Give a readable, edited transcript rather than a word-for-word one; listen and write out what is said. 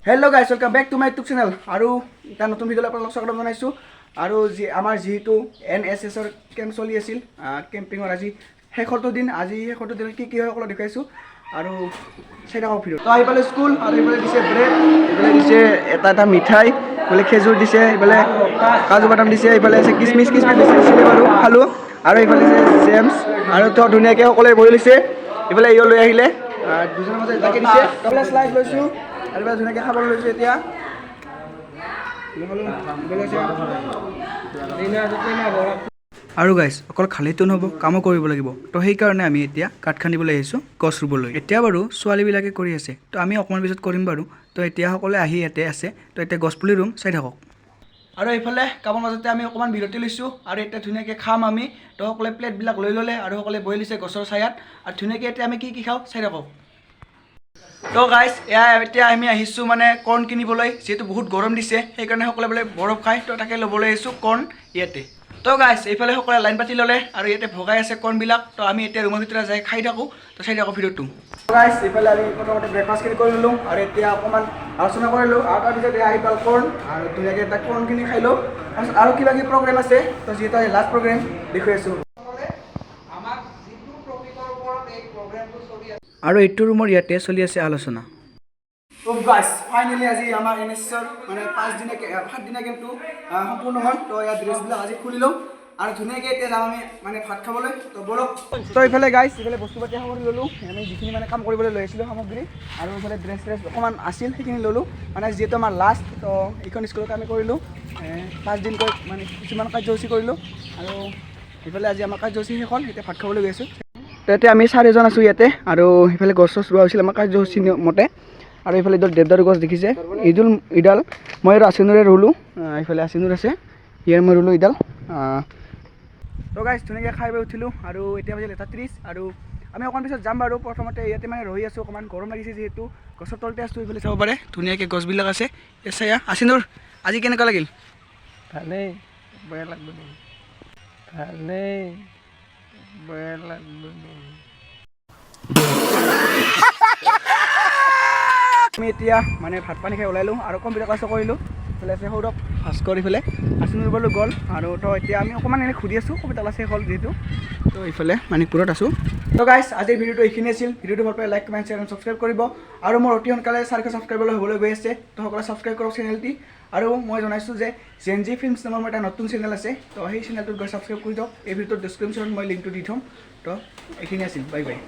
Hello guys, welcome back to my YouTube channel. আৰু এটা নতুন ভিডিঅ'লৈ আপোনালোকক স্বাগতম জনাইছোঁ। আৰু আমাৰ যিহেতু NSS ৰ কেম্প চলি আছিল, কেম্পিঙৰ আজি শেষৰটো দিন, কি হয় সকলো দেখাইছোঁ আৰু চাই থাকক ভিডিঅ'। তো এইফালে স্কুল আৰু এইফালে দিছে ব্ৰেড, এইফালে দিছে এটা মিঠাই, এইফালে খেজুৰ দিছে, এইফালে কাজু বাদাম দিছে, এইফালে আছে কিচমিচ দিছে বাৰু খালোঁ। আৰু এইফালে আছে জেমছ আৰু তো ধুনীয়াকৈ সকলোৱে বহি লৈছে। এইফালে ইও লৈ আহিলে দুজনৰ মাজত এটাকে দিছে। এইফালে শ্লাইচ লৈছোঁ আৰু এইফালে ধুনীয়াকৈ খাবলৈ লৈছোঁ এতিয়া। আৰু গাইজ অকল খালেইতো নহ'ব, কামো কৰিব লাগিব। তো সেইকাৰণে আমি এতিয়া কাঠ খান্দিবলৈ আহিছোঁ গছ ৰুবলৈ। এতিয়া বাৰু ছোৱালীবিলাকে কৰি আছে, তো আমি অকণমান পিছত কৰিম বাৰু। তো এতিয়া সকলোৱে আহি ইয়াতে আছে, তো এতিয়া গছপুলি ৰুম, চাই থাকক। আৰু এইফালে কামৰ মাজতে আমি অকণমান বিৰতি লৈছোঁ আৰু এতিয়া ধুনীয়াকৈ খাম আমি। তো সকলোৱে প্লেটবিলাক লৈ ল'লে আৰু সকলোৱে বহি লৈছে গছৰ ছায়াত আৰু ধুনীয়াকৈ এতিয়া আমি কি খাওঁ চাই থাকক। তো গাইজ এতিয়া আমি আহিছোঁ মানে কৰ্ণ কিনিবলৈ, যিহেতু বহুত গৰম দিছে সেইকাৰণে সকলোৱে বোলে বৰফ খায়, তো তাকে ল'বলৈ আহিছোঁ কৰ্ণ ইয়াতে। তো গাইজ এইফালে সকলোৱে লাইন পাতি ল'লে আৰু ইয়াতে ভগাই আছে কৰ্ণবিলাক। তো আমি এতিয়া ৰুমৰ ভিতৰত যাই খাই থাকোঁ, তো চাই থাকোঁ ভিডিঅ'টো। গাইজ এইফালে আমি প্ৰথমতে ব্ৰেকফাষ্টখিনি কৰি ল'লোঁ আৰু এতিয়া অকণমান আলোচনা কৰিলোঁ আৰু তাৰপিছত আহি পাল কৰ্ণ আৰু ধুনীয়াকৈ এটা কৰ্ণখিনি খাই লওঁ। তাৰপিছত আৰু কিবা কিবি প্ৰগ্ৰেম আছে, তো যিহেতু লাষ্ট প্ৰগ্ৰেম দেখুৱাই আছোঁ। আৰু এইটো ৰুমৰ ইয়াতে চলি আছে আলোচনা। তো গাইজ ফাইনেলি আজি আমাৰ NSSৰ মানে 7 দিনীয়া কেম্পটো সম্পূৰ্ণ হ'ল। তো ইয়াত ড্ৰেছবিলাক আজি খুলি লওঁ আৰু ধুনীয়াকৈ এতিয়া যাম আমি মানে ভাত খাবলৈ। তো বলক। তো এইফালে গাইজ এইফালে বস্তু পাতি সামৰি ল'লোঁ, আমি যিখিনি মানে কাম কৰিবলৈ লৈ আহিছিলোঁ সামগ্ৰী, আৰু এইফালে ড্ৰেছ অকণমান আছিল সেইখিনি ল'লোঁ, মানে যিহেতু আমাৰ লাষ্ট। তো এইখন স্কুলতে আমি কৰিলোঁ 5 দিনকৈ মানে কিছুমান কাৰ্যসূচী কৰিলোঁ আৰু এইফালে আজি আমাৰ কাৰ্যসূচী শেষ হ'ল। এতিয়া ভাত খাবলৈ গৈ আছোঁ। তো এতিয়া আমি 4জন আছোঁ ইয়াতে আৰু সেইফালে গছ চছ ৰোৱা হৈছিল আমাৰ কাৰ্যসূচী মতে। আৰু এইফালে দেৱদাৰু গছ দেখিছে, ইডাল মই আৰু আচিনুৰে ৰুলোঁ, এইফালে আচিনুৰ আছে, ইয়াৰ মই ৰুলোঁ ইডাল। তো গাইজ ধুনীয়াকৈ খাই বৈ উঠিলোঁ আৰু এতিয়া বাজিল 1:30 আৰু আমি অকণমান পিছত যাম বাৰু। প্ৰথমতে ইয়াতে মানে ৰৈ আছোঁ, অকণমান গৰম লাগিছে যিহেতু গছৰ তলতে আছোঁ। এইফালে চাব পাৰে ধুনীয়াকৈ গছবিলাক আছে। চায়া আচিনুৰ আজি কেনেকুৱা লাগিল? ভালেই, বেয়া লাগব নেকি? ভালেই, বেয়া লাগব নেকি? আমি এতিয়া মানে ভাত পানী খাই ওলালোঁ আৰু কম্পিউটাৰ ক্লাছো কৰিলোঁ। এইফালে আছে সৌৰভ, ভাস্কৰ, এইফালে আচিনুৰ বোলো গ'ল আৰু তো এতিয়া আমি অকণমান এনেই ঘূৰি আছোঁ, কম্পিউটাৰ ক্লাছ শেষ হ'ল যিহেতু। তো এইফালে মানিকপুৰত আছোঁ। তো গাইজ আজিৰ ভিডিঅ'টো এইখিনি আছিল। ভিডিঅ'টো ভাল পাই লাইক, কমেণ্ট, শ্বেয়াৰ আৰু ছাবস্ক্ৰাইব কৰিব। আৰু মোৰ অতি সোনকালে 400 ছাবস্ক্ৰাইবাৰ হ'বলৈ গৈ আছে, তো সকলোৱে ছাবস্ক্ৰাইব কৰক চেনেলটি। আৰু মই জনাইছোঁ যে জেনজি ফিল্মছ নামৰ মোৰ এটা নতুন চেনেল আছে, তো সেই চেনেলটোত গৈ ছাবস্ক্ৰাইব কৰি দিয়ক। এই ভিডিঅ'টোৰ ডেছক্ৰিপশ্যনত মই লিংকটো দি থ'ম। তো এইখিনি আছিল, বাই বাই।